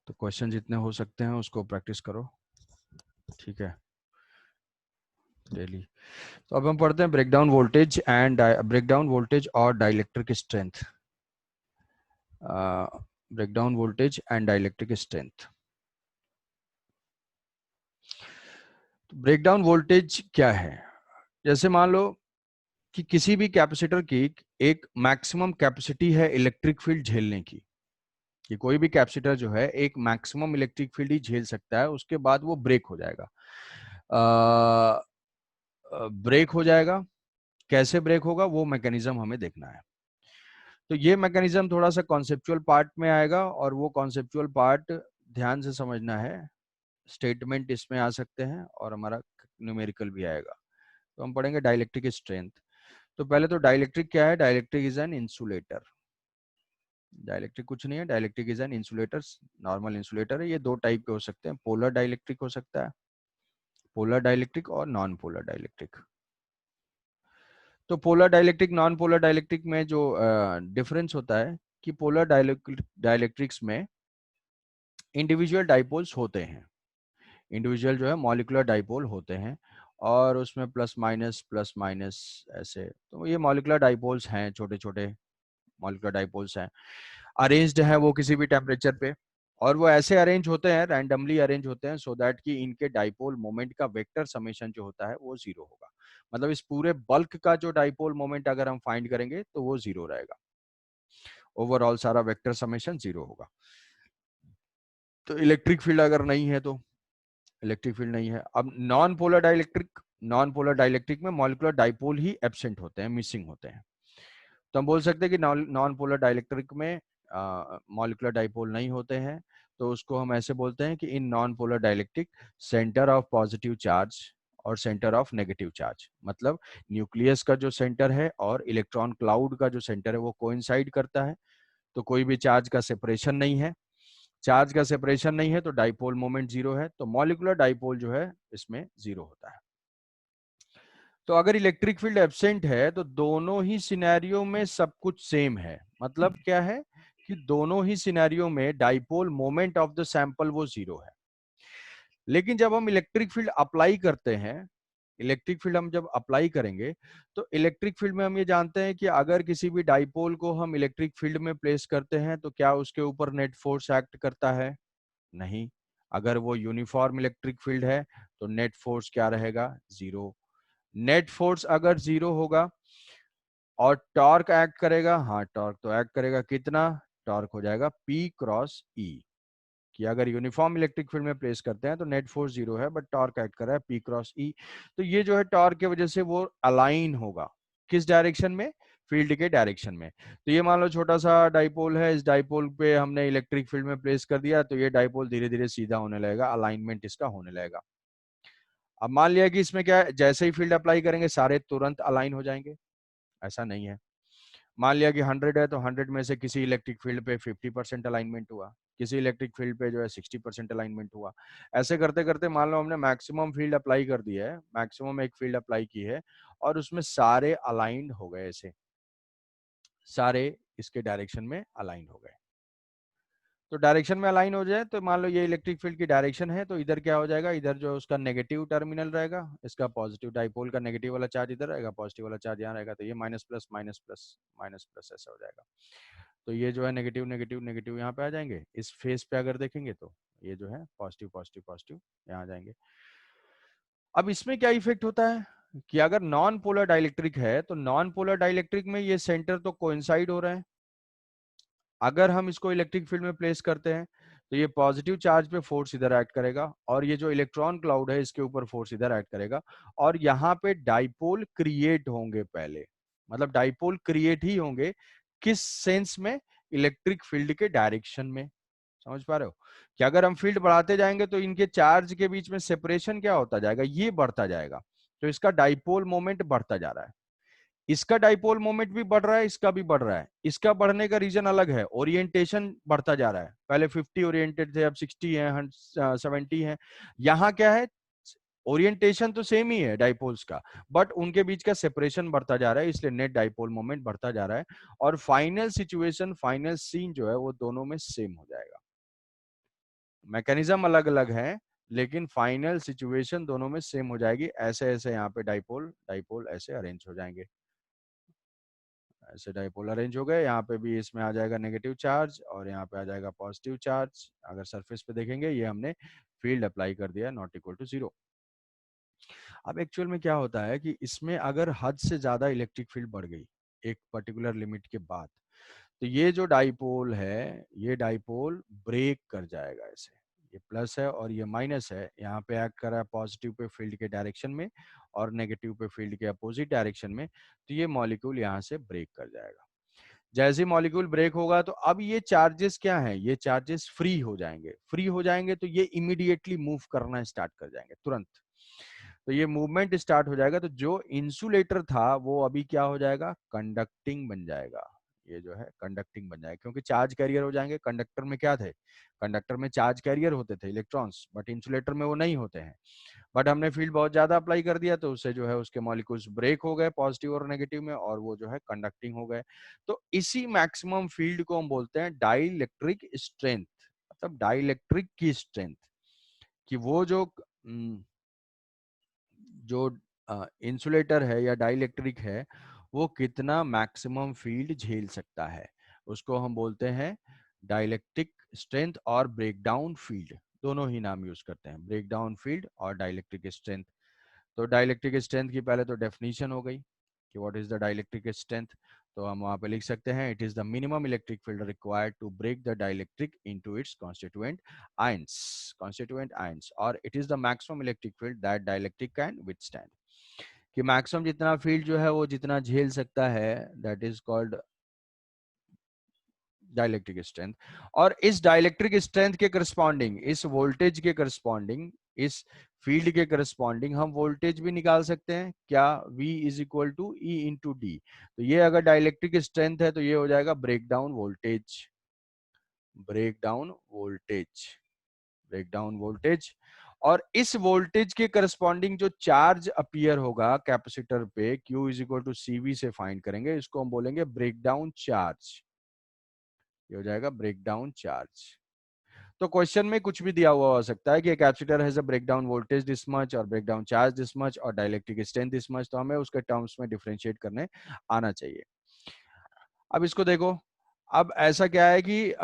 तो क्वेश्चन जितने हो सकते हैं उसको प्रैक्टिस करो, ठीक है, डेली। तो अब हम पढ़ते हैं ब्रेक डाउन वोल्टेज और dielectric strength. Break down voltage and dielectric strength. Break down voltage क्या है? जैसे मान लो कि किसी भी कैपेसिटर की एक मैक्सिमम कैपेसिटी है इलेक्ट्रिक फील्ड झेलने की, कि कोई भी कैपेसिटर जो है एक मैक्सिमम इलेक्ट्रिक फील्ड ही झेल सकता है, उसके बाद वो ब्रेक हो जाएगा। ब्रेक हो जाएगा, कैसे ब्रेक होगा वो मैकेनिज्म हमें देखना है। तो ये मैकेनिज्म थोड़ा सा कॉन्सेप्चुअल पार्ट में आएगा, और वो कॉन्सेप्चुअल पार्ट ध्यान से समझना है। स्टेटमेंट इसमें आ सकते हैं और हमारा न्यूमेरिकल भी आएगा। तो हम पढ़ेंगे डाइलेक्ट्रिक स्ट्रेंथ। तो पहले तो डाइलेक्ट्रिक क्या है? Dielectric is an insulator. Dielectric कुछ नहीं है, dielectric is an insulator, normal insulator है। ये दो टाइप के हो सकते हैं, पोलर डाइलेक्ट्रिक हो सकता है, पोलर डाइलेक्ट्रिक और नॉन पोलर डाइलेक्ट्रिक। तो polar dielectric non polar dielectric में जो डिफरेंस होता है कि पोलर डाइलेक्ट्रिक्स में इंडिविजुअल डाइपोल्स होते हैं, इंडिविजुअल जो है मॉलिक्यूलर डाइपोल होते हैं, और उसमें प्लस माइनस ऐसे। तो ये मॉलिक्यूलर डाइपोल्स हैं, छोटे छोटे मॉलिक्यूलर डाइपोल्स हैं, अरेंज्ड हैं वो किसी भी टेम्परेचर पे, और वो ऐसे अरेंज होते हैं, रैंडमली अरेंज होते हैं, सो दैट कि इनके डाइपोल मोमेंट का वेक्टर समेशन जो होता है वो जीरो होगा। मतलब इस पूरे बल्क का जो डाइपोल मोमेंट अगर हम फाइंड करेंगे तो वो जीरो रहेगा, ओवरऑल सारा वेक्टर समेशन जीरो होगा। तो इलेक्ट्रिक फील्ड अगर नहीं है तो इलेक्ट्रिक फील्ड नहीं है। अब नॉन पोलर डाइलेक्ट्रिक में मॉलिक्यूलर डाइपोल ही एब्सेंट होते हैं, मिसिंग होते हैं। तो हम बोल सकते हैं कि नॉन पोलर डाइलेक्ट्रिक में मॉलिक्यूलर डाइपोल नहीं होते हैं। तो उसको हम ऐसे बोलते हैं कि in non polar dielectric centre of positive charge और सेंटर ऑफ नेगेटिव चार्ज, मतलब न्यूक्लियस का जो सेंटर है और इलेक्ट्रॉन क्लाउड का जो सेंटर है वो कोइंसाइड करता है। तो कोई भी चार्ज का सेपरेशन नहीं है, चार्ज का सेपरेशन नहीं है तो डाइपोल मोमेंट जीरो है, तो मॉलिक्यूलर डाइपोल जो है इसमें जीरो होता है। तो अगर इलेक्ट्रिक फील्ड एब्सेंट है तो दोनों ही सिनेरियो में सब कुछ सेम है। मतलब क्या है कि दोनों ही सिनेरियो में dipole moment of the sample वो जीरो है। लेकिन जब हम इलेक्ट्रिक फील्ड अप्लाई करते हैं, इलेक्ट्रिक फील्ड हम जब अप्लाई करेंगे, तो इलेक्ट्रिक फील्ड में हम ये जानते हैं कि अगर किसी भी डाइपोल को हम इलेक्ट्रिक फील्ड में प्लेस करते हैं तो क्या उसके ऊपर नेट फोर्स एक्ट करता है? नहीं। अगर वो यूनिफॉर्म इलेक्ट्रिक फील्ड है तो नेट फोर्स क्या रहेगा? जीरो। नेट फोर्स अगर जीरो होगा और टॉर्क एक्ट करेगा, हाँ टॉर्क तो एक्ट करेगा, कितना? टॉर्क हो जाएगा P क्रॉस E। कि अगर यूनिफॉर्म इलेक्ट्रिक फील्ड में प्लेस करते हैं तो नेट फोर्स जीरो है, बट टॉर्क एक्ट कर रहा है P क्रॉस E। तो ये जो है टॉर्क की वजह से वो अलाइन होगा किस डायरेक्शन में? फील्ड के डायरेक्शन में। तो ये मान लो छोटा सा डाइपोल है, इस डाइपोल पे हमने इलेक्ट्रिक फील्ड में प्लेस कर दिया, तो ये डाइपोल धीरे धीरे सीधा होने लगेगा, अलाइनमेंट इसका होने लगेगा। अब मान लिया कि इसमें क्या है, जैसे ही फील्ड अप्लाई करेंगे सारे तुरंत अलाइन हो जाएंगे, ऐसा नहीं है। मान लिया कि 100 है तो 100 में से किसी इलेक्ट्रिक फील्ड पे 50% अलाइनमेंट हुआ, किसी इलेक्ट्रिक फील्ड पे जो है 60% अलाइनमेंट हुआ। ऐसे करते करते मान लो हमने मैक्सिमम फील्ड अप्लाई कर दी है, मैक्सिमम एक फील्ड अप्लाई की है, और उसमें सारे अलाइंड हो गए, ऐसे सारे इसके डायरेक्शन में अलाइन हो गए। तो डायरेक्शन में अलाइन हो जाए तो मान लो ये इलेक्ट्रिक फील्ड की डायरेक्शन है, तो इधर क्या हो जाएगा, इधर जो उसका नेगेटिव टर्मिनल रहेगा, इसका पॉजिटिव डाइपोल का नेगेटिव वाला चार्ज इधर रहेगा, पॉजिटिव वाला चार्ज यहाँ रहेगा, तो ये minus plus minus plus minus plus ऐसा हो जाएगा। तो ये जो है नेगेटिव नेगेटिव नेगेटिव यहाँ पे आ जाएंगे, इस फेस पे अगर देखेंगे तो ये जो है पॉजिटिव पॉजिटिव पॉजिटिव यहाँ आ जाएंगे। अब इसमें क्या इफेक्ट होता है कि अगर नॉन पोलर डाइलेक्ट्रिक है तो नॉन पोलर डाइलेक्ट्रिक में ये सेंटर तो कोइंसाइड हो रहे हैं। अगर हम इसको इलेक्ट्रिक फील्ड में प्लेस करते हैं तो ये पॉजिटिव चार्ज पे फोर्स इधर एक्ट करेगा, और ये जो इलेक्ट्रॉन क्लाउड है इसके ऊपर फोर्स इधर एक्ट करेगा, और यहाँ पे डाइपोल क्रिएट होंगे पहले। मतलब डाइपोल क्रिएट ही होंगे, किस सेंस में? इलेक्ट्रिक फील्ड के डायरेक्शन में। समझ पा रहे हो कि अगर हम फील्ड बढ़ाते जाएंगे तो इनके चार्ज के बीच में सेपरेशन क्या होता जाएगा? ये बढ़ता जाएगा। तो इसका डाइपोल मोमेंट बढ़ता जा रहा है, इसका डाइपोल मोमेंट भी बढ़ रहा है, इसका भी बढ़ रहा है। इसका बढ़ने का रीजन अलग है, ओरिएंटेशन बढ़ता जा रहा है, पहले 50 ओरिएंटेड थे, अब 60 है, 70 है। यहाँ क्या है, ओरिएंटेशन तो सेम ही है डाइपोल्स का, बट उनके बीच का सेपरेशन बढ़ता जा रहा है, इसलिए नेट डाइपोल मोमेंट बढ़ता जा रहा है, और फाइनल सिचुएशन, फाइनल सीन जो है वो दोनों में सेम हो जाएगा। मैकेनिज्म अलग अलग है, लेकिन फाइनल सिचुएशन दोनों में सेम हो जाएगी। ऐसे ऐसे यहाँ पे डाइपोल डाइपोल ऐसे अरेंज हो जाएंगे, ऐसे डाइपोल अरेंज हो गए। यहाँ पे भी इसमें आ जाएगा नेगेटिव चार्ज और यहाँ पे आ जाएगा पॉजिटिव चार्ज। अगर सरफेस पे देखेंगे ये हमने फील्ड अप्लाई कर दिया नॉट इक्वल टू 0। अब एक्चुअल में क्या होता है कि इसमें अगर हद से ज्यादा इलेक्ट्रिक फील्ड बढ़ गई एक पर्टिकुलर लिमिट के बाद, तो ये जो डाइपोल है ये डाइपोल ब्रेक कर जाएगा ऐसे। ये प्लस है और ये माइनस है, यहाँ पे एक्ट कर रहा है पॉजिटिव पे फील्ड के डायरेक्शन में और नेगेटिव पे फील्ड के अपोजिट डायरेक्शन में। तो ये मॉलिक्यूल यहाँ से ब्रेक कर जाएगा। जैसे मॉलिक्यूल ब्रेक होगा तो अब ये चार्जेस क्या हैं, ये चार्जेस फ्री हो जाएंगे। फ्री हो जाएंगे तो ये इमीडिएटली मूव करना स्टार्ट कर जाएंगे तुरंत। तो ये मूवमेंट स्टार्ट हो जाएगा। तो जो इंसुलेटर था वो अभी क्या हो जाएगा, कंडक्टिंग बन जाएगा। ये जो है कंडक्टिंग बन जाएगा, क्योंकि चार्ज कैरियर हो जाएंगे। कंडक्टर में क्या थे, कंडक्टर में चार्ज कैरियर होते थे इलेक्ट्रॉन्स, बट इंसुलेटर में वो नहीं होते हैं। बट हमने फील्ड बहुत ज्यादा अप्लाई कर दिया तो उससे जो है उसके मॉलिक्यूल्स ब्रेक हो गए पॉजिटिव और नेगेटिव में, और वो जो है कंडक्टिंग हो गए। तो इसी मैक्सिमम फील्ड को हम बोलते हैं डाइइलेक्ट्रिक स्ट्रेंथ, मतलब डाइइलेक्ट्रिक की स्ट्रेंथ, कि वो जो इंसुलेटर है या डाइइलेक्ट्रिक है वो कितना मैक्सिमम फील्ड झेल सकता है, उसको हम बोलते हैं डाइइलेक्ट्रिक स्ट्रेंथ और ब्रेकडाउन फील्ड। दोनों ही नाम यूज करते हैं, ब्रेकडाउन फील्ड और डाइइलेक्ट्रिक स्ट्रेंथ। तो डाइइलेक्ट्रिक स्ट्रेंथ की पहले तो डेफिनेशन हो गई कि what is the dielectric strength. तो हम वहां पे लिख सकते हैं it is the minimum electric field required to break the dielectric into its constituent ions, और it is the maximum electric field that dielectric can withstand, कि मैक्सिमम जितना फील्ड जो है वो जितना झेल सकता है, that is called dielectric strength. और इस डाइइलेक्ट्रिक स्ट्रेंथ के करस्पॉन्डिंग, इस वोल्टेज के करस्पॉन्डिंग, इस फील्ड के करस्पॉन्डिंग हम वोल्टेज भी निकाल सकते हैं क्या, V is equal to E into D. तो ये अगर डाइइलेक्ट्रिक स्ट्रेंथ है तो ये हो जाएगा breakdown voltage, breakdown voltage, breakdown voltage. और इस वोल्टेज के करस्पॉन्डिंग जो चार्ज अपीयर होगा कैपेसिटर पे, Q is equal to CV से फाइंड करेंगे, इसको हम बोलेंगे ब्रेकडाउन चार्ज। ये हो जाएगा ब्रेकडाउन चार्ज। तो क्वेश्चन में कुछ भी दिया हुआ हो सकता है कि capacitor has a breakdown voltage this much और ब्रेकडाउन चार्ज दिस मच और डाइइलेक्ट्रिक स्ट्रेंथ दिस मच, तो हमें उसके टर्म्स में डिफरेंशिएट करने आना चाहिए। अब इसको देखो, अब ऐसा क्या है कि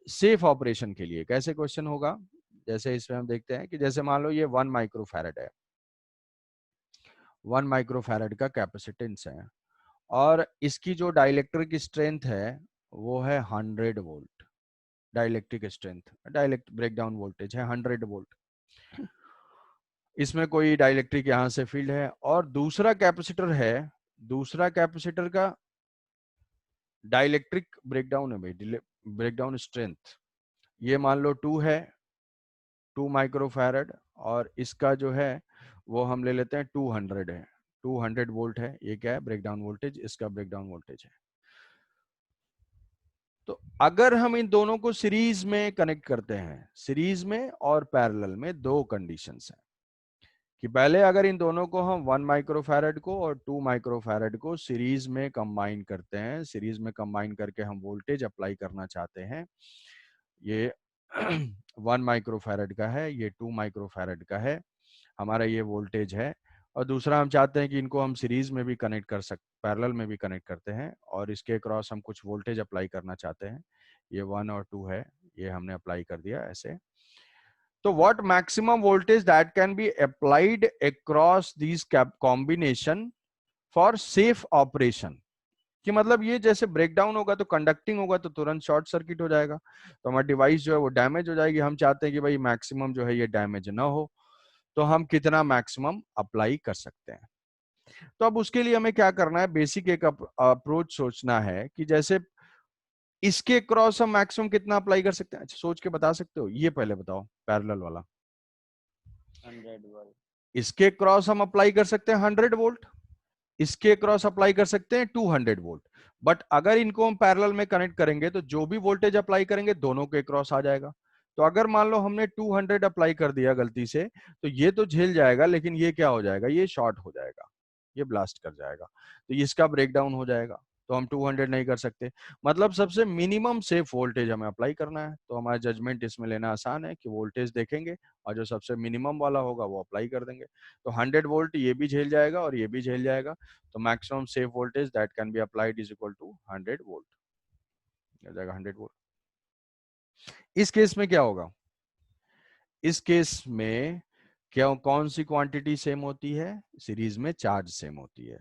सेफ ऑपरेशन के लिए कैसे क्वेश्चन होगा, जैसे इसमें हम देखते हैं कि जैसे मान लो ये 1 माइक्रोफैरड है, 1 माइक्रोफैरड का कैपेसिटेंस है और इसकी जो डाइइलेक्ट्रिक स्ट्रेंथ है वो है 100 volt. Dielectric strength, dielectric breakdown voltage है 100 वोल्ट। इसमें कोई डाइइलेक्ट्रिक यहां से फील्ड है और दूसरा कैपेसिटर है, दूसरा कैपेसिटर का डाइइलेक्ट्रिक ब्रेकडाउन है भाई, ब्रेकडाउन स्ट्रेंथ ये मान लो 2 है, 2 माइक्रोफैरड, और इसका जो है वो हम ले लेते हैं 200 है, 200 वोल्ट है। ये क्या है, ब्रेकडाउन वोल्टेज, इसका ब्रेकडाउन वोल्टेज है। तो अगर हम इन दोनों को सीरीज में कनेक्ट करते हैं, सीरीज में और पैरेलल में दो कंडीशंस हैं, कि पहले अगर इन दोनों को हम 1 माइक्रोफैरड को और 2 माइक्रोफैरड को सीरीज में कंबाइन करते हैं, सीरीज में कंबाइन करके हम वोल्टेज अप्लाई करना चाहते हैं। ये 1 माइक्रोफैरड का है, ये 2 माइक्रोफैरड का है, हमारा ये वोल्टेज है। और दूसरा हम चाहते हैं कि इनको हम सीरीज में भी कनेक्ट कर सकते, पैरेलल में भी कनेक्ट करते हैं और इसके क्रॉस हम कुछ वोल्टेज अप्लाई करना चाहते हैं। ये 1 और 2 है, ये हमने अप्लाई कर दिया ऐसे। तो what maximum voltage that can be applied across these combination for safe operation, कि मतलब ये जैसे ब्रेकडाउन होगा तो कंडक्टिंग होगा तो तुरंत शॉर्ट सर्किट हो जाएगा, तो हमारी डिवाइस जो है वो डैमेज हो जाएगी। हम चाहते हैं कि भाई मैक्सिमम जो है ये डैमेज ना हो, तो हम कितना मैक्सिमम अप्लाई कर सकते हैं। तो अब उसके लिए हमें क्या करना है, बेसिक एक अप्रोच सोचना है कि जैसे इसके क्रॉस हम मैक्सिमम कितना अप्लाई कर सकते हैं। अच्छा सोच के बता सकते हो, ये पहले बताओ पैरेलल वाला। 100 वोल्ट। इसके क्रॉस हम अप्लाई कर सकते हैं 100 वोल्ट, इसके क्रॉस अप्लाई कर सकते हैं 200 वोल्ट। बट अगर इनको हम पैरेलल में कनेक्ट करेंगे तो जो भी वोल्टेज अप्लाई करेंगे दोनों के क्रॉस आ जाएगा। तो अगर मान लो हमने 200 अप्लाई कर दिया गलती से, तो ये तो झेल जाएगा लेकिन ये क्या हो जाएगा, ये शॉर्ट हो जाएगा, ये ब्लास्ट कर जाएगा, तो इसका ब्रेकडाउन हो जाएगा। तो हम 200 नहीं कर सकते। मतलब सबसे मिनिमम सेफ वोल्टेज हमें अप्लाई करना है। तो हमारा जजमेंट इसमें लेना आसान है कि वोल्टेज देखेंगे और जो सबसे मिनिमम वाला होगा वो अप्लाई कर देंगे। तो 100 वोल्ट ये भी झेल जाएगा और ये भी झेल जाएगा। तो maximum safe voltage that can be applied is equal to 100 volt, हो जाएगा 100 वोल्ट। इस केस में क्या होगा, इस केस में क्या कौन सी क्वांटिटी सेम होती है, सीरीज में चार्ज सेम होती है।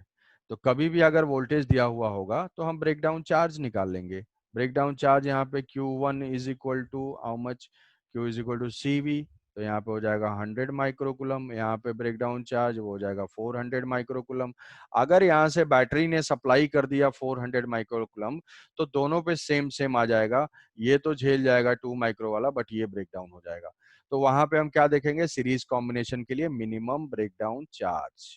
तो कभी भी अगर वोल्टेज दिया हुआ होगा तो हम ब्रेक डाउन चार्ज निकाल लेंगे। ब्रेक डाउन चार्ज यहाँ पे Q1 is equal to how much, Q is equal to CV। तो यहाँ पे हो जाएगा 100 माइक्रोकुलम, यहाँ पे ब्रेक डाउन चार्ज वो हो जाएगा 400 माइक्रोकुलम। अगर यहाँ से बैटरी ने सप्लाई कर दिया 400 माइक्रोकुलम तो दोनों पे सेम सेम आ जाएगा। ये तो झेल जाएगा 2 माइक्रो वाला, बट ये ब्रेक डाउन हो जाएगा। तो वहां पे हम क्या देखेंगे, सीरीज कॉम्बिनेशन के लिए मिनिमम ब्रेकडाउन चार्ज।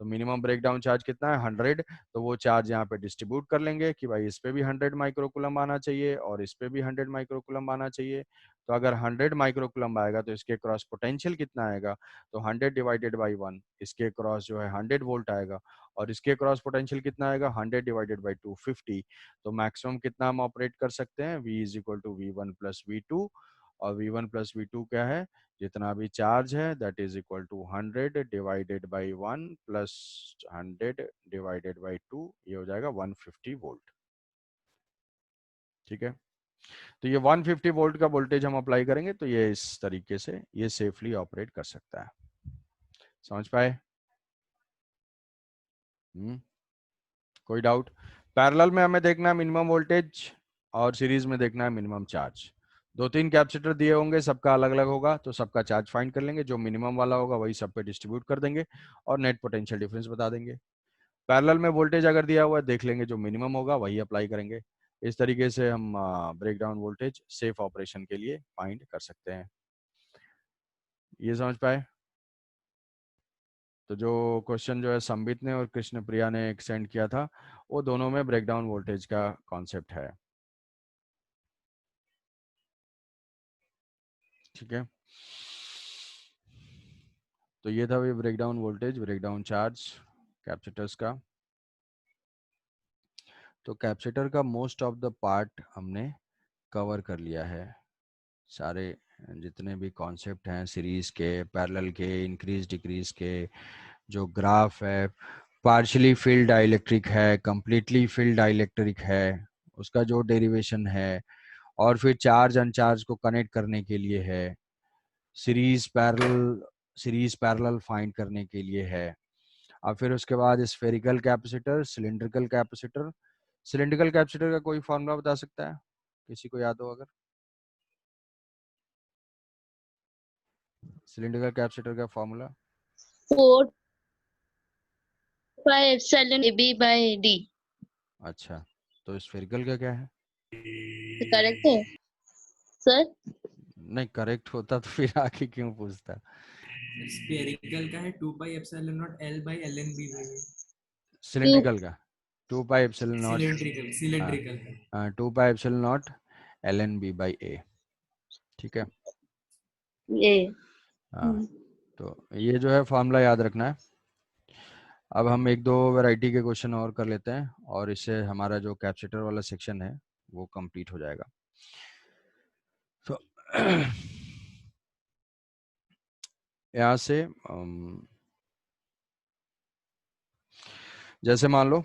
तो मिनिमम ब्रेकडाउन चार्ज कितना है 100। तो वो चार्ज यहाँ पे डिस्ट्रीब्यूट कर लेंगे कि भाई इस पे भी 100 माइक्रोकुलम आना चाहिए और इस पे भी 100 माइक्रोकुलम आना चाहिए। तो अगर 100 माइक्रोकुलम आएगा तो इसके क्रॉस पोटेंशियल कितना आएगा, तो 100 डिवाइडेड बाई 1, इसके क्रॉस जो है 100 वोल्ट आएगा। और इसके क्रॉस पोटेंशियल कितना आएगा 100 डिवाइडेड बाई 250। तो मैक्सिमम कितना हम ऑपरेट कर सकते हैं, V is equal to V1 plus V2। और V1 प्लस V2 क्या है, जितना भी चार्ज है that is equal to 100 divided by 1 plus 100 divided by 2, ये हो जाएगा 150 वोल्ट। ठीक है, तो ये 150 वोल्ट का वोल्टेज हम अप्लाई करेंगे तो ये इस तरीके से ये सेफली ऑपरेट कर सकता है। समझ पाए? कोई डाउट? पैरेलल में हमें देखना है मिनिमम वोल्टेज और सीरीज में देखना है मिनिमम चार्ज। 2-3 कैपेसिटर दिए होंगे, सबका अलग अलग होगा, तो सबका चार्ज फाइंड कर लेंगे। जो मिनिमम वाला होगा वही सब पे डिस्ट्रीब्यूट कर देंगे और नेट पोटेंशियल डिफरेंस बता देंगे। पैरेलल में वोल्टेज अगर दिया हुआ है देख लेंगे, जो मिनिमम होगा वही अप्लाई करेंगे। इस तरीके से हम ब्रेकडाउन वोल्टेज सेफ ऑपरेशन के लिए फाइंड कर सकते हैं। ये समझ पाए? तो जो क्वेश्चन जो है संबित ने और कृष्ण प्रिया ने सेंड किया था, वो दोनों में ब्रेकडाउन वोल्टेज का कॉन्सेप्ट है। ठीक है, तो ये था भी breakdown voltage, breakdown charge capacitors का। तो कैपेसिटर का मोस्ट ऑफ द पार्ट हमने कवर कर लिया है। सारे जितने भी कॉन्सेप्ट हैं सीरीज के, पैरेलल के, इंक्रीज डिक्रीज के, जो ग्राफ है, पार्शियली फील्ड डाइलेक्ट्रिक है, कंप्लीटली फील्ड डाइलेक्ट्रिक है, उसका जो डेरिवेशन है, और फिर चार्ज अनचार्ज को कनेक्ट करने के लिए है, सीरीज पैरेलल फाइंड करने के लिए है। अब फिर उसके बाद spherical capacitor, cylindrical capacitor. Cylindrical capacitor का कोई फॉर्मूला बता सकता है, किसी को याद हो अगर? सिलिंड्रिकल कैपेसिटर का formula? 4 pi epsilon AB by D। अच्छा, तो स्फेरिकल का क्या है? करेक्ट है सर? नहीं, करेक्ट होता तो फिर आके क्यों पूछता? स्फेरिकल का है 2 पाई epsilon not L by ln B by A। Cylindrical का 2 पाई एप्सिलॉन नॉट, सिलिंड्रिकल हाँ 2 पाई epsilon not ln B by A। ठीक है, ए। हाँ, तो ये जो है फॉर्मूला याद रखना है। अब हम एक दो वैरायटी के क्वेश्चन और कर लेते हैं और इससे हमारा जो कैपेसिटर वाला सेक्शन है वो कंप्लीट हो जाएगा। तो यहाँ से जैसे मान लो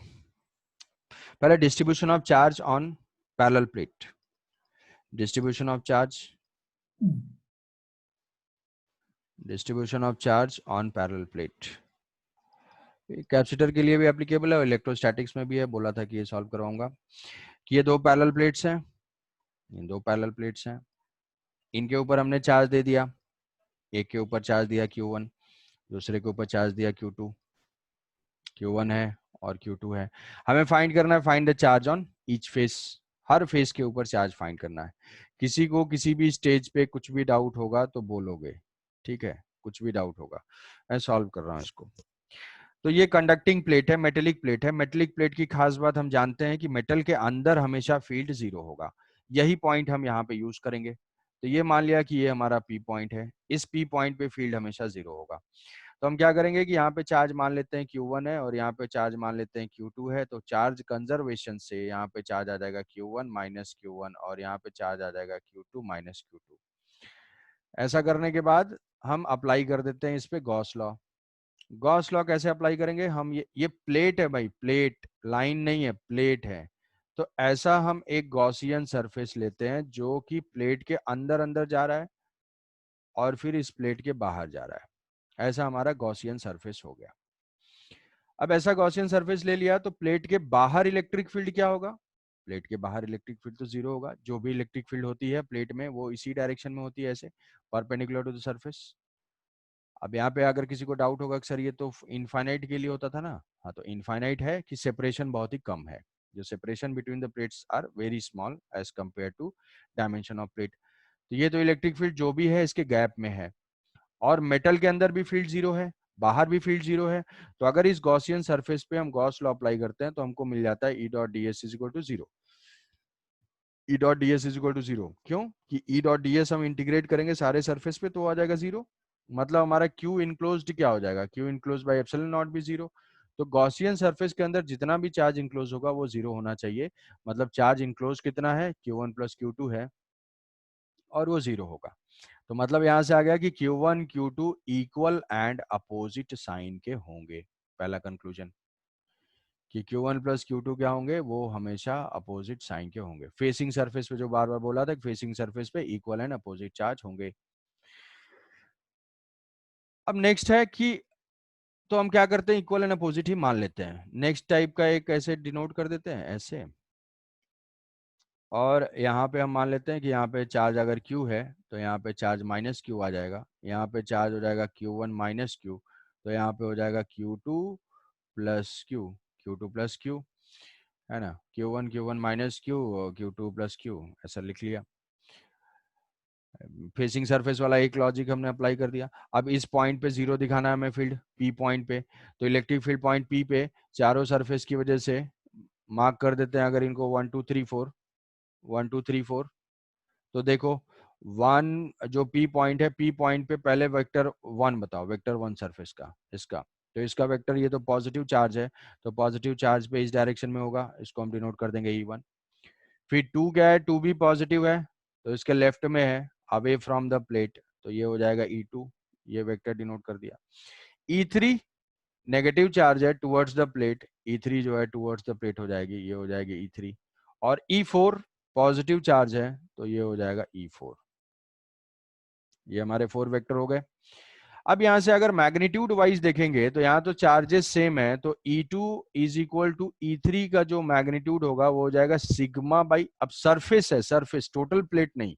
पहले distribution of charge on parallel plate, distribution of charge on parallel plate capacitor के लिए भी एप्लीकेबल है और इलेक्ट्रोस्टैटिक्स में भी है। बोला था कि ये सॉल्व करवाऊंगा कि ये दो पैरेलल प्लेट्स हैं, ये दो पैरेलल प्लेट्स हैं, इनके ऊपर हमने चार्ज दे दिया। एक के ऊपर चार्ज दिया Q1, दूसरे के ऊपर चार्ज दिया Q2। Q1 है और Q2 है। हमें फाइंड करना है, find the charge on each face, her face के ऊपर चार्ज फाइंड करना है। किसी को किसी भी स्टेज पे कुछ भी डाउट होगा तो बोलोगे, ठीक है? कुछ भी डाउट होगा, मैं सॉल्व कर रहा हूँ इसको। तो ये कंडक्टिंग प्लेट है, मेटेलिक प्लेट है। मेटेलिक प्लेट की खास बात हम जानते हैं कि मेटल के अंदर हमेशा फील्ड 0 होगा। यही पॉइंट हम यहाँ पे यूज करेंगे। तो ये मान लिया कि ये हमारा P पॉइंट है, इस P पॉइंट पे फील्ड हमेशा 0 होगा। तो हम क्या करेंगे कि यहाँ पे चार्ज मान लेते हैं Q1 है और यहाँ पे चार्ज मान लेते हैं Q2 है, तो चार्ज कंजर्वेशन से यहाँ पे चार्ज आ जाएगा Q1 माइनस Q1 और यहाँ पे चार्ज आ जाएगा Q2 माइनस Q2। ऐसा करने के बाद हम अप्लाई कर देते हैं इस पे गॉस लॉ। गॉस लॉ कैसे अप्लाई करेंगे हम, ये प्लेट है भाई, प्लेट, लाइन नहीं है, प्लेट है। तो ऐसा हम एक गॉसियन सरफेस लेते हैं जो कि प्लेट के अंदर अंदर जा रहा है और फिर इस प्लेट के बाहर जा रहा है। ऐसा हमारा गॉसियन सरफेस हो गया। अब ऐसा गॉसियन सरफेस ले लिया तो प्लेट के बाहर इलेक्ट्रिक फील्ड क्या होगा? प्लेट के बाहर इलेक्ट्रिक फील्ड तो जीरो होगा। जो भी इलेक्ट्रिक फील्ड होती है प्लेट में वो इसी डायरेक्शन में होती है, ऐसे परपेंडिकुलर टू द सरफेस। अब यहाँ पे अगर किसी को डाउट होगा कि सर ये तो इनफाइनाइट के लिए होता था ना, हाँ तो इनफाइनाइट है कि सेपरेशन बहुत ही कम है, जो separation between the plates are very small as compare to dimension of plate. तो ये तो इलेक्ट्रिक फील्ड जो भी है इसके गैप में है, और मेटल के अंदर भी फील्ड जीरो है, बाहर भी फील्ड जीरो है। तो अगर इस गॉसियन सरफेस पे हम गॉस लॉ अप्लाई करते हैं तो हमको मिल जाता है E dot D S is equal to zero. E dot D S is equal to zero क्यों? कि ई डॉट डी एस हम इंटीग्रेट करेंगे सारे सरफेस पे तो आ जाएगा जीरो। मतलब हमारा क्यू इनक्लोज्ड क्या हो जाएगा? Q enclose by epsilon not भी जीरो। तो गॉसियन सरफेस के अंदर जितना भी चार्ज इनक्लोज होगा वो जीरो होना चाहिए। मतलब चार्ज इनक्लोज कितना है? Q1 प्लस Q2 है और वो जीरो होगा। तो मतलब यहां से आ गया कि Q1 Q2 equal and opposite sign के होंगे। पहला कंक्लूजन कि Q1 प्लस Q2 क्या होंगे? वो हमेशा अपोजिट साइन के होंगे। फेसिंग सरफेस पे जो बार बार बोला था, फेसिंग सरफेस पे इक्वल एंड अपोजिट चार्ज होंगे। अब नेक्स्ट है कि तो हम क्या करते हैं, इक्वल एंड अपोजिट ही मान लेते हैं। नेक्स्ट टाइप का एक ऐसे डिनोट कर देते हैं ऐसे, और यहाँ पे हम मान लेते हैं कि यहाँ पे चार्ज अगर Q है तो यहाँ पे चार्ज माइनस Q आ जाएगा। यहाँ पे चार्ज हो जाएगा Q1 माइनस Q, तो यहाँ पे हो जाएगा Q2 plus Q, Q2 plus Q, है ना। Q1 माइनस Q और Q2 प्लस Q, ऐसा लिख लिया। फेसिंग सरफेस वाला एक लॉजिक हमने अप्लाई कर दिया। अब इस पॉइंट पे जीरो दिखाना है हमें फील्ड P पॉइंट पे, तो इलेक्ट्रिक फील्ड पॉइंट P पे चारों सरफेस की वजह से मार्क कर देते हैं। अगर इनको 1 2 3 4 1 2 3 4, तो देखो वन जो P पॉइंट है, P पॉइंट पे पहले वेक्टर वन बताओ, वेक्टर वन सरफेस का इसका, तो इसका वेक्टर ये तो पॉजिटिव चार्ज है, तो पॉजिटिव चार्ज पे इस डायरेक्शन में होगा, इसको हम डिनोट कर देंगे E1। फिर टू क्या है? टू भी पॉजिटिव है, तो इसके लेफ्ट में है अवे फ्रॉम द प्लेट, तो ये हो जाएगा E2, ये वेक्टर डिनोट कर दिया। E3 नेगेटिव चार्ज है टुवर्ड्स द प्लेट, E3 जो है टुवर्ड्स द प्लेट हो जाएगी, ये हो जाएगी E3। और E4 पॉजिटिव चार्ज है, तो ये हो जाएगा E4। ये हमारे 4 वेक्टर हो गए। अब यहां से अगर मैग्नीट्यूड वाइज देखेंगे तो यहाँ तो चार्जेस सेम है, तो E2 is equal to E3 का जो मैग्नीट्यूड होगा वो हो जाएगा सिग्मा बाई, अब सरफेस है, सरफेस टोटल प्लेट नहीं,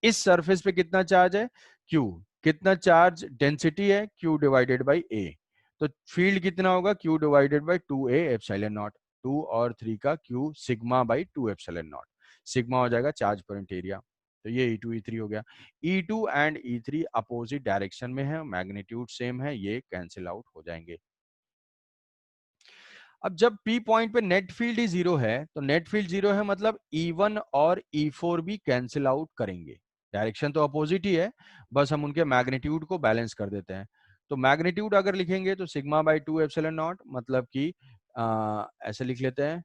इस सरफेस पे कितना चार्ज है? Q। कितना चार्ज डेंसिटी है? Q divided by A। तो फील्ड कितना होगा? Q divided by 2A epsilon not. 2 और 3 का Q sigma by 2 epsilon naught. Sigma हो जाएगा चार्ज परंट एरिया। तो ये E2 E3 हो गया। E2 and E3 opposite direction में है, मैग्नीट्यूड सेम है, ये कैंसिल आउट हो जाएंगे। अब जब P पॉइंट पे नेट फील्ड ही जीरो है, तो नेट फील्ड जीरो है मतलब E1 और E4 भी कैंसिल आउट करेंगे। डायरेक्शन तो अपोजिट ही है, बस हम उनके मैग्नीट्यूड को बैलेंस कर देते हैं। तो मैग्नीट्यूड अगर लिखेंगे तो सिग्मा बाई 2 एप्सिलॉन नॉट, मतलब कि ऐसे लिख लेते हैं,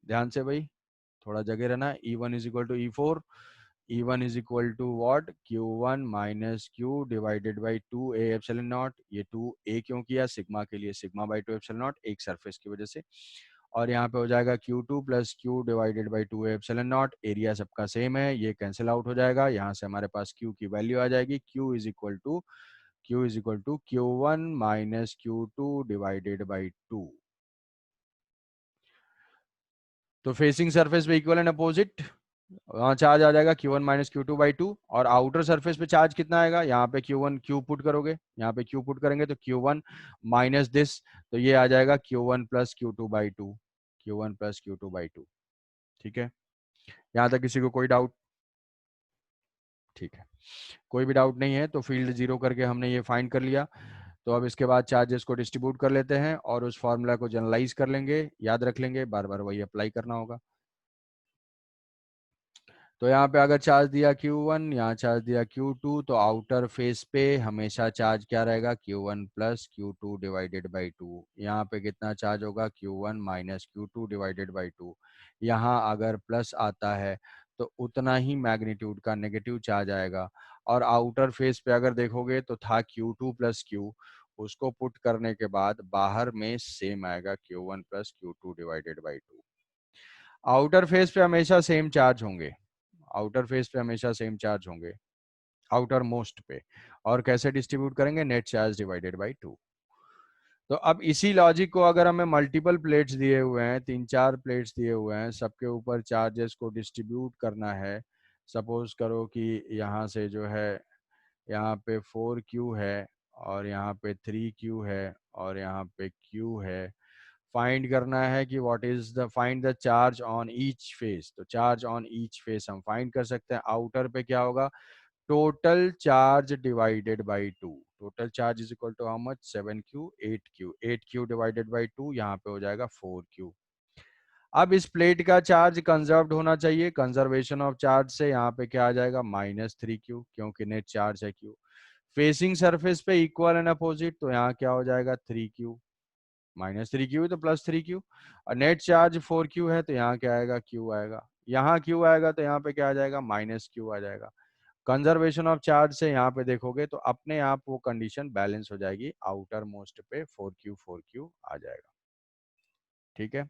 ध्यान से भाई थोड़ा जगह रहना। E1 is equal to E4, E1 is equal to what? Q1 minus Q divided by 2A epsilon naught. ये 2A क्यों किया? सिग्मा के लिए, सिग्मा बाई 2 एप्सिलॉन नॉट, एक सरफेस की वजह से। और यहाँ पे हो जाएगा Q2 plus Q divided by 2A epsilon naught. Area सबका सेम है, ये कैंसिल आउट हो जाएगा। यहाँ से हमारे पास Q की वैल्यू आ जाएगी, Q is equal to Q1 minus Q2 divided by 2। तो फेसिंग सरफेस पे इक्वल एंड अपोजिट, वहां चार्ज आ जाएगा Q1 माइनस Q2 बाई 2। और आउटर सरफेस पे चार्ज कितना आएगा? यहाँ पे Q1 Q पुट करोगे, यहाँ पे Q पुट करेंगे तो Q1 माइनस दिस, तो ये आ जाएगा Q1 plus Q2 by 2, Q1 plus Q2 by 2। ठीक है, यहाँ तक किसी को कोई डाउट? ठीक है, कोई भी डाउट नहीं है तो फील्ड जीरो करके हमने ये फाइंड कर लिया। तो अब इसके बाद चार्जेस को डिस्ट्रीब्यूट कर लेते हैं और उस फॉर्मूला को जनरलाइज कर लेंगे, याद रख लेंगे, बार बार वही अप्लाई करना होगा। तो यहाँ पे अगर चार्ज दिया Q1, यहाँ चार्ज दिया Q2, तो आउटर फेस पे हमेशा चार्ज क्या रहेगा, Q1 plus Q2 divided by 2। यहाँ पे कितना चार्ज होगा, Q1 minus Q2 divided by 2। यहाँ अगर प्लस आता है तो उतना ही मैग्नीट्यूड का नेगेटिव चार्ज आएगा। और आउटर फेस पे अगर देखोगे तो था Q2 प्लस Q, उसको पुट करने के बाद बाहर में सेम आएगा, Q1 plus Q2 divided by 2। Outer face पे हमेशा सेम चार्ज होंगे, आउटर फेस पे हमेशा सेम चार्ज होंगे, आउटर मोस्ट पे। और कैसे डिस्ट्रीब्यूट करेंगे, नेट चार्ज डिवाइडेड बाई 2। तो अब इसी लॉजिक को अगर हमें मल्टीपल प्लेट्स दिए हुए हैं, 3-4 प्लेट्स दिए हुए हैं, सबके ऊपर चार्जेस को डिस्ट्रीब्यूट करना है। सपोज करो कि यहाँ से जो है, यहाँ पे 4Q है और यहाँ पे 3Q है और यहाँ पे Q है। फाइंड करना है कि what is the, find the charge on each face. तो चार्ज ऑन ईच फेस हम फाइंड कर सकते हैं। आउटर पे क्या होगा, total charge divided by 2। Total charge is equal to how much, 7Q 8Q। 8Q divided by 2 यहाँ पे हो जाएगा 4Q। अब इस प्लेट का चार्ज कंजर्व्ड होना चाहिए, कंजर्वेशन ऑफ चार्ज से यहाँ पे क्या आ जाएगा, -3Q, क्योंकि नेट चार्ज है Q। फेसिंग सरफेस पे इक्वल एंड अपोजिट, तो यहाँ क्या हो जाएगा, 3Q। -3Q तो +3Q। और नेट चार्ज 4Q है, तो यहाँ क्या आएगा, Q आएगा। यहाँ Q आएगा तो यहाँ पे क्या आ जाएगा, -Q आ जाएगा। कंजर्वेशन ऑफ चार्ज से यहाँ पे देखोगे तो अपने आप वो कंडीशन बैलेंस हो जाएगी, आउटर मोस्ट पे 4Q आ जाएगा। ठीक है,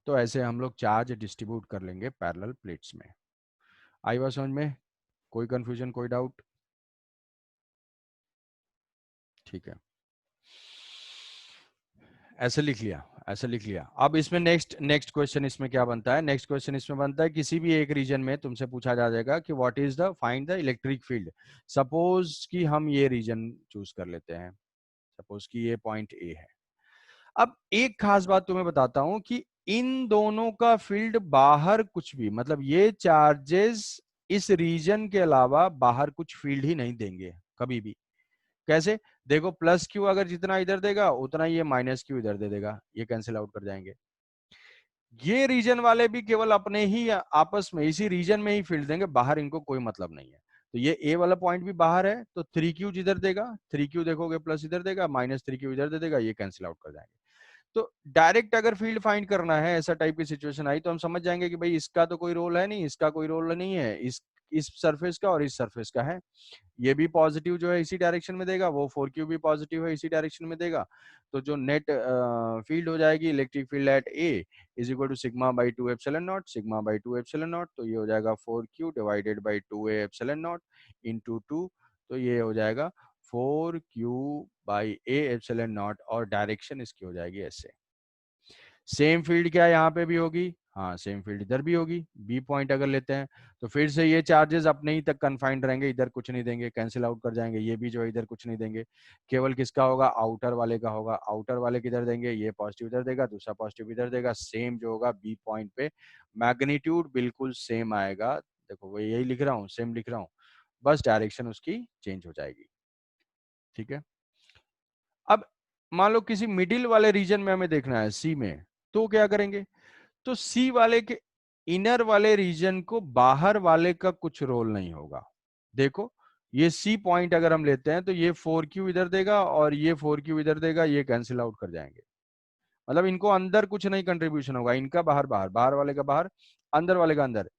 तो ऐसे हम लोग चार्ज डिस्ट्रीब्यूट कर लेंगे पैरेलल प्लेट्स में। आई बात समझ में, कोई कंफ्यूजन, कोई डाउट? ठीक है, ऐसे लिख लिया, ऐसे लिख लिया। अब इसमें नेक्स्ट क्वेश्चन इसमें क्या बनता है, नेक्स्ट क्वेश्चन इसमें बनता है, किसी भी एक रीजन में तुमसे पूछा जा जाएगा कि what is the, find the electric field. Suppose कि हम ये रीजन चूज कर लेते हैं, सपोज कि ये पॉइंट ए है। अब एक खास बात तुम्हें बताता हूं कि इन दोनों का फील्ड बाहर कुछ भी, मतलब ये चार्जेस इस रीजन के अलावा बाहर कुछ फील्ड ही नहीं देंगे कभी भी। कैसे, देखो +Q अगर जितना इधर देगा उतना ये -Q इधर दे देगा, ये कैंसिल आउट कर जाएंगे। ये रीजन वाले भी केवल अपने ही आपस में इसी रीजन में ही फील्ड देंगे, बाहर इनको कोई मतलब नहीं है। तो ये ए वाला पॉइंट भी बाहर है, तो 3Q जिधर देगा, 3Q देखोगे प्लस इधर देगा, -3Q इधर दे देगा, ये कैंसिल आउट कर जाएंगे। तो डायरेक्ट अगर फील्ड फाइंड करना है, ऐसा टाइप की सिचुएशन आई, तो हम समझ जाएंगे कि भाई इसका तो कोई रोल है नहीं, इसका कोई रोल नहीं है, इस सरफेस का और इस सरफेस का है। ये भी पॉजिटिव जो है इसी डायरेक्शन में देगा, वो 4Q भी पॉजिटिव है इसी डायरेक्शन में देगा। तो जो नेट फील्ड हो जाएगी, electric field at a is equal to sigma by 2 epsilon naught, sigma by 2 epsilon naught. तो ये हो जाएगा 4Q divided by 2a epsilon naught into 2। तो ये हो जाएगा 4Q by a epsilon naught, और डायरेक्शन इसकी हो जाएगी ऐसे। सेम फील्ड क्या यहाँ पे भी होगी, हाँ सेम फील्ड इधर भी होगी। बी पॉइंट अगर लेते हैं तो फिर से ये चार्जेस अपने ही तक कन्फाइंड रहेंगे, इधर कुछ नहीं देंगे, कैंसिल आउट कर जाएंगे। ये भी जो है इधर कुछ नहीं देंगे, केवल किसका होगा, आउटर वाले का होगा। आउटर वाले किधर देंगे, ये पॉजिटिव इधर देगा, दूसरा पॉजिटिव इधर देगा। सेम जो होगा बी पॉइंट पे मैग्नीट्यूड बिल्कुल सेम आएगा। देखो वो यही लिख रहा हूँ, सेम लिख रहा हूँ, बस डायरेक्शन उसकी चेंज हो जाएगी। ठीक है, अब मान लो किसी मिडिल वाले रीजन में हमें देखना है, सी में, तो क्या करेंगे, तो सी वाले के इनर वाले रीजन को बाहर वाले का कुछ रोल नहीं होगा। देखो ये सी पॉइंट अगर हम लेते हैं तो ये 4Q इधर देगा और ये 4Q इधर देगा, ये कैंसिल आउट कर जाएंगे। मतलब इनको अंदर कुछ नहीं कंट्रीब्यूशन होगा, इनका बाहर बाहर, बाहर वाले का बाहर, अंदर वाले का अंदर।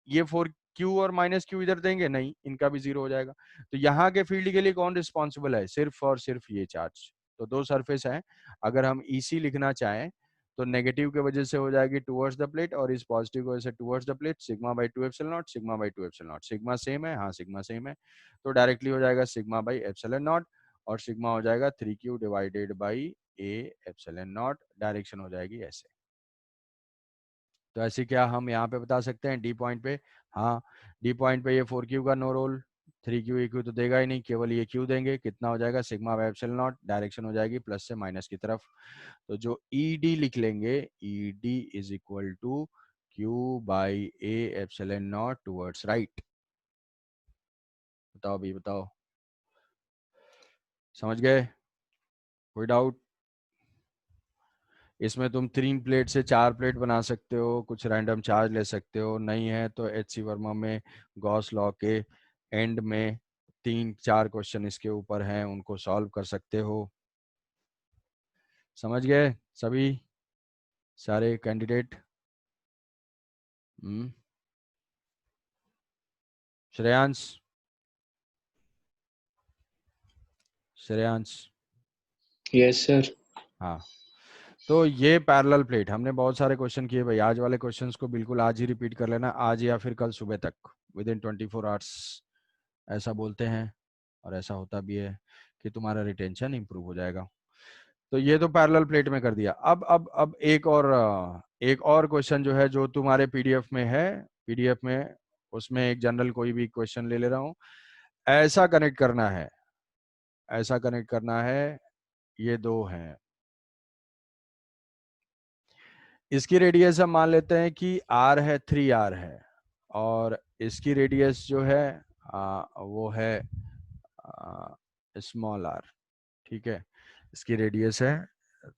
ये 4Q और -Q इधर देंगे नहीं, इनका भी 0 हो जाएगा। तो यहाँ के फील्ड के लिए कौन रिस्पॉन्सिबल है, सिर्फ और सिर्फ ये चार्ज। तो दो सरफेस हैं, अगर हम EC लिखना चाहें तो नेगेटिव के वजह से हो जाएगी टुवर्ड्स द प्लेट, और इस पॉजिटिव की वजह से towards the plate, sigma by 2 epsilon naught, sigma by 2 epsilon naught. Sigma same है, हाँ सिग्मा सेम है, तो डायरेक्टली हो जाएगा सिग्मा बाई एप्सिलॉन नॉट, और सिग्मा हो जाएगा 3Q divided by a epsilon not. Direction हो जाएगी ऐसे। तो ऐसे क्या हम यहाँ पे बता सकते हैं डी पॉइंट पे, हाँ डी पॉइंट पे ये 4Q का नो रोल, 3Q EQ तो देगा ही नहीं, केवल ये Q देंगे। कितना हो जाएगा, sigma by epsilon not, direction हो जाएगी प्लस से माइनस की तरफ। तो जो ED लिख लेंगे, ED is equal to Q by a epsilon naught towards right. बताओ भी, बताओ, समझ गए, कोई डाउट? इसमें तुम 3 प्लेट से 4 प्लेट बना सकते हो, कुछ रैंडम चार्ज ले सकते हो, नहीं है तो एच सी वर्मा में गॉस लॉ के एंड में 3-4 क्वेश्चन इसके ऊपर हैं, उनको सॉल्व कर सकते हो। समझ गए सभी सारे candidate? Shreyansh, Shreyansh, yes sir. हाँ। तो ये पैरेलल प्लेट हमने बहुत सारे क्वेश्चन किए भाई, आज वाले क्वेश्चंस को बिल्कुल आज ही रिपीट कर लेना, आज या फिर कल सुबह तक, विद इन 24 आवर्स ऐसा बोलते हैं, और ऐसा होता भी है कि तुम्हारा रिटेंशन इंप्रूव हो जाएगा। तो ये तो पैरेलल प्लेट में कर दिया। अब एक और क्वेश्चन जो है, जो तुम्हारे पीडीएफ में है, पीडीएफ में उसमें एक जनरल कोई भी क्वेश्चन ले रहा हूँ, ऐसा कनेक्ट करना है, ऐसा कनेक्ट करना है, ये दो हैं, इसकी रेडियस हम मान लेते हैं कि r है, 3r है, और इसकी रेडियस जो है वो है स्मॉल r, ठीक है, इसकी रेडियस है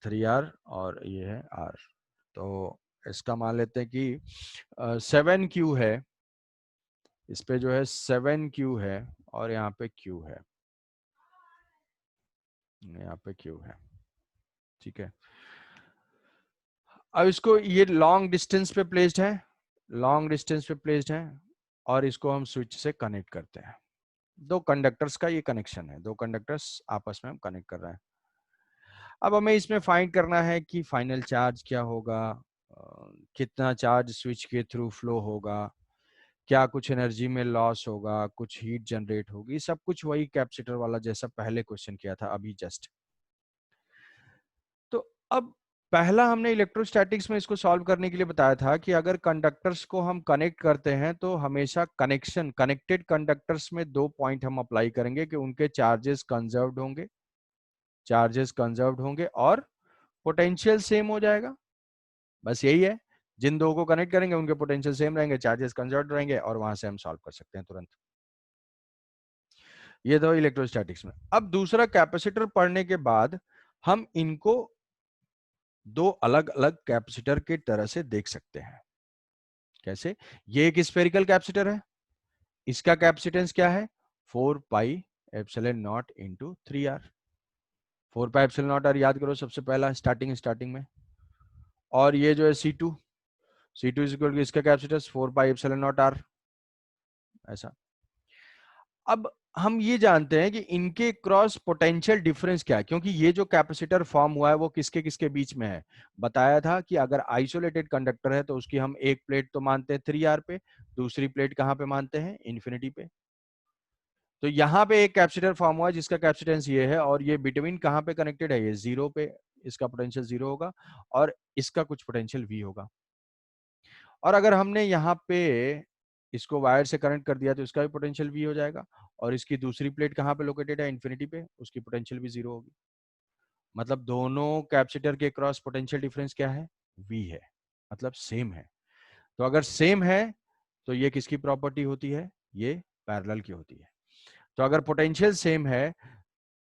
3r और ये है r। तो इसका मान लेते हैं कि 7q है, इस पे जो है 7q है, और यहाँ पे q है, यहाँ पे q है, ठीक है। अब इसको, ये लॉन्ग डिस्टेंस पे प्लेस्ड है, लॉन्ग डिस्टेंस पे प्लेस्ड है, और इसको हम स्विच से कनेक्ट करते हैं। दो कंडक्टर्स का ये कनेक्शन है, दो कंडक्टर्स आपस में हम कनेक्ट कर रहे हैं। अब हमें इसमें फाइंड करना है कि फाइनल चार्ज क्या होगा, कितना चार्ज स्विच के थ्रू फ्लो होगा, क्या कुछ एनर्जी में लॉस होगा, कुछ हीट जनरेट होगी, सब कुछ वही कैपेसिटर वाला जैसा पहले क्वेश्चन किया था अभी जस्ट। तो अब पहला हमने इलेक्ट्रोस्टैटिक्स में इसको सॉल्व करने के लिए बताया था कि अगर कंडक्टर्स को हम कनेक्ट करते हैं तो हमेशा कनेक्शन, कनेक्टेड कंडक्टर्स में 2 पॉइंट हम अप्लाई करेंगे कि उनके चार्जेस कंजर्व्ड होंगे, चार्जेस कंजर्व्ड होंगे और पोटेंशियल सेम हो जाएगा, बस यही है। जिन दो को कनेक्ट करेंगे उनके पोटेंशियल सेम रहेंगे, चार्जेस कंजर्व्ड रहेंगे, और वहां से हम सॉल्व कर सकते हैं तुरंत। ये तो इलेक्ट्रोस्टैटिक्स में। अब दूसरा, कैपेसिटर पढ़ने के बाद हम इनको दो अलग अलग कैपेसिटर की तरह से देख सकते हैं। कैसे? ये एक स्फेरिकल कैपेसिटर है, इसका कैपेसिटेंस क्या है, 4 pi epsilon naught into 3r। 4 pi epsilon naught r याद करो सबसे पहला स्टार्टिंग में, और ये जो है C2, C2 is equal to इसका capacitance 4 pi epsilon naught r, ऐसा। अब हम ये जानते हैं कि इनके क्रॉस पोटेंशियल डिफरेंस क्या है, क्योंकि ये जो कैपेसिटर फॉर्म हुआ है वो किसके किसके बीच में है। बताया था कि अगर आइसोलेटेड कंडक्टर है तो उसकी हम एक प्लेट तो मानते हैं 3r पे, दूसरी प्लेट कहाँ पे मानते हैं, इन्फिनिटी पे। तो यहाँ पे एक कैपेसिटर फॉर्म हुआ है जिसका कैपेसिटेंस ये है, और ये बिटवीन कहाँ पे कनेक्टेड है, ये 0 पे, इसका पोटेंशियल 0 होगा, और इसका कुछ पोटेंशियल v होगा। और अगर हमने यहाँ पे इसको वायर से कनेक्ट कर दिया तो इसका भी पोटेंशियल v हो जाएगा, और इसकी दूसरी प्लेट कहाँ पे लोकेटेड है, इन्फिनिटी पे, उसकी पोटेंशियल भी 0 होगी। मतलब दोनों कैपेसिटर के क्रॉस पोटेंशियल डिफरेंस क्या है, v है, मतलब सेम है। तो अगर सेम है तो ये किसकी प्रॉपर्टी होती है, ये पैरेलल की होती है। तो अगर पोटेंशियल सेम है,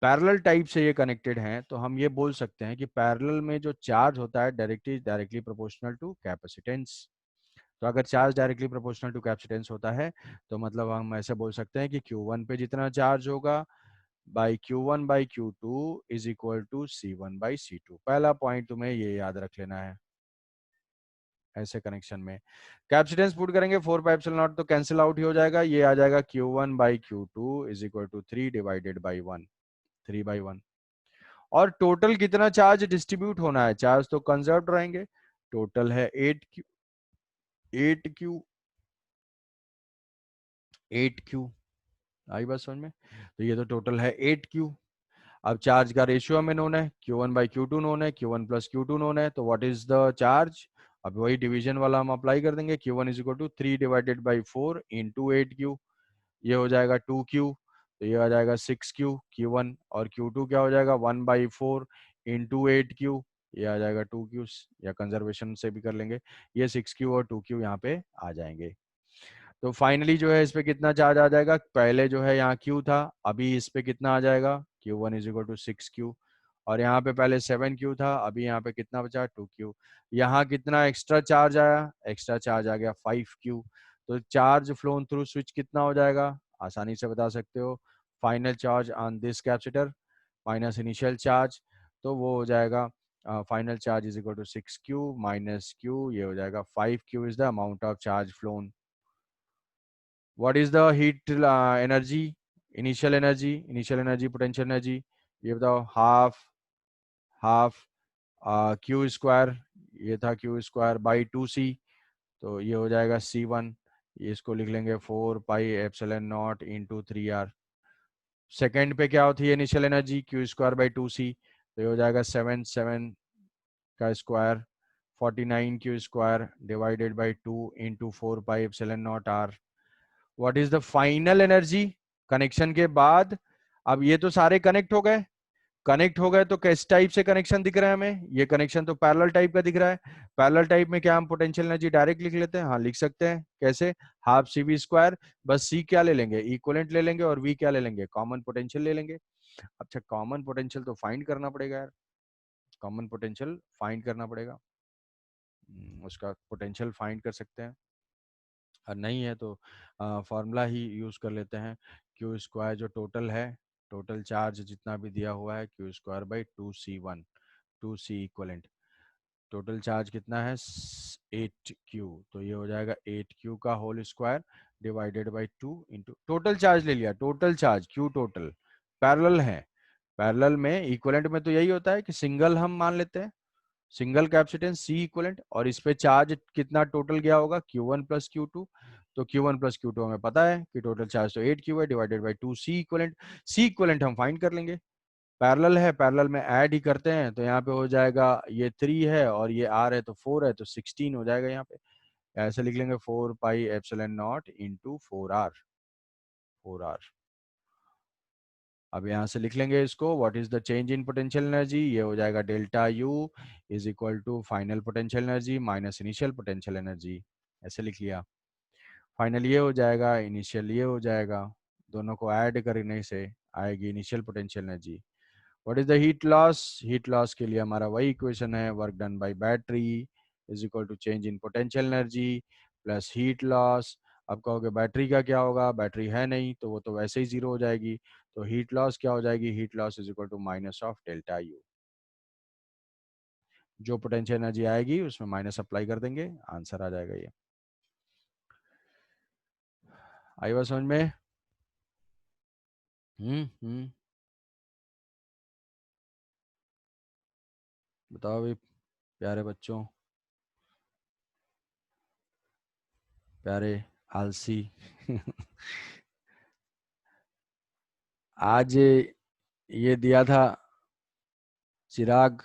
पैरेलल टाइप से ये कनेक्टेड हैं, तो हम ये बोल सकते हैं कि पैरेलल में जो चार्ज होता है डायरेक्टली प्रोपोर्शनल टू कैपेसिटेंस। तो अगर charge directly proportional to capacitance होता है तो मतलब हम ऐसे बोल सकते हैं कि Q1 पे जितना चार्ज होगा by Q1 by Q2 is equal to C1 by C2। पहला पॉइंट तुम्हें ये याद रख लेना है। ऐसे कनेक्शन में कैपेसिटेंस पुट करेंगे 4 पाई एप्सिलॉन नॉट, तो कैंसिल आउट ही हो जाएगा, ये आ जाएगा Q1 by Q2 is equal to 3 divided by 1, 3 by 1। और टोटल कितना चार्ज डिस्ट्रीब्यूट होना है, चार्ज तो कंजर्व्ड रहेंगे, टोटल है 8Q, 8Q, 8Q। आई बात समझ में? तो ये तो टोटल है 8Q। अब चार्ज का रेशियो हमें नोन है, Q1 बाई Q2 नोन है, Q1 प्लस Q2 नोन है, तो व्हाट इज द चार्ज, अब वही डिवीजन वाला हम अप्लाई कर देंगे, Q1 is equal to 3 divided by 4 into 8Q, ये हो जाएगा 2Q, तो ये आ जाएगा 6Q Q1, और Q2 क्या हो जाएगा 1 बाई 4 इंटू 8Q, ये आ जाएगा 2Q, या कंजर्वेशन से भी कर लेंगे, ये 6Q और 2Q यहाँ पे आ जाएंगे। तो फाइनली जो है इस पे कितना चार्ज आ जाएगा, पहले जो है यहाँ Q था, अभी इस पे कितना आ जाएगा, Q1 is equal to 6Q, और यहाँ पे पहले 7Q था, अभी यहाँ पे कितना बचा 2Q। यहाँ कितना एक्स्ट्रा चार्ज आया, एक्स्ट्रा चार्ज आ गया 5Q। तो चार्ज फ्लोन थ्रू स्विच कितना हो जाएगा, आसानी से बता सकते हो, final charge on this capacitor minus initial charge, तो वो हो जाएगा final charge is equal to 6Q minus Q, ये हो जाएगा 5Q is the amount of charge flown. What is the heat energy, initial energy, potential energy? ये बताओ, half Q square, ये था Q स्क्वायर बाई 2C, तो ये हो जाएगा C1, ये इसको लिख लेंगे 4 pi epsilon naught into 3R। Second पे क्या होती है initial energy, Q square by 2C, तो ये हो जाएगा 7 का square 49Q square divided by 2 into 4 pi epsilon naught R। What is the final energy connection के बाद। अब ये तो सारे कनेक्ट हो गए तो किस टाइप से कनेक्शन दिख रहा है हमें, ये कनेक्शन तो पैरेलल टाइप का दिख रहा है। पैरेलल टाइप में क्या हम पोटेंशियल एनर्जी डायरेक्ट लिख लेते हैं, हाँ लिख सकते हैं, कैसे, हाफ CV स्क्वायर, बस C क्या ले लेंगे, इक्विवेलेंट ले लेंगे, और V क्या ले लेंगे, कॉमन पोटेंशियल ले लेंगे। अच्छा कॉमन पोटेंशियल तो फाइंड करना पड़ेगा यार, कॉमन पोटेंशियल फाइंड करना पड़ेगा, उसका पोटेंशियल फाइंड कर सकते हैं, और नहीं है तो फॉर्मूला ही यूज कर लेते हैं। Q स्क्वायर जो टोटल है, टोटल चार्ज जितना भी दिया हुआ है Q square by 2C1, 2C equivalent, total charge कितना है 8Q, तो ये हो जाएगा 8Q का whole square divided by 2 into total charge ले लिया, total charge Q total, parallel है, पैरेलल में इक्वलेंट में तो यही होता है कि सिंगल हम मान लेते हैं, सिंगल कैपेसिटेंस C इक्वलेंट, और इस पे चार्ज कितना टोटल गया होगा Q1 प्लस Q2, तो Q1 प्लस Q2 हमें पता है कि टोटल चार्ज तो 8Q है divided by 2C equivalent, C equivalent हम फाइंड कर लेंगे, पैरेलल है, पैरेलल में ऐड ही करते हैं, तो यहाँ पे हो जाएगा ये 3 है और ये R है तो 4 है, तो 16 हो जाएगा यहाँ पे, ऐसे लिख लेंगे 4 pi epsilon naught into 4R, 4R। अब यहाँ से लिख लेंगे इसको, what is the change in potential energy, ये हो जाएगा delta U is equal to final potential energy minus initial potential energy, ऐसे लिख लिया। फाइनल ये हो जाएगा, इनिशियल ये हो जाएगा, दोनों को ऐड करने से आएगी initial potential energy. What is the heat loss, heat loss के लिए हमारा वही इक्वेशन है, work done by battery is equal to change in potential energy plus heat loss. अब कहोगे बैटरी का क्या होगा, बैटरी है नहीं तो वो तो वैसे ही जीरो हो जाएगी, तो हीट लॉस क्या हो जाएगी, heat loss is equal to minus of delta U, जो पोटेंशियल एनर्जी आएगी उसमें माइनस अप्लाई कर देंगे, आंसर आ जाएगा ये। आई बात समझ में? बताओ भाई प्यारे बच्चों, प्यारे आलसी आज ये दिया था चिराग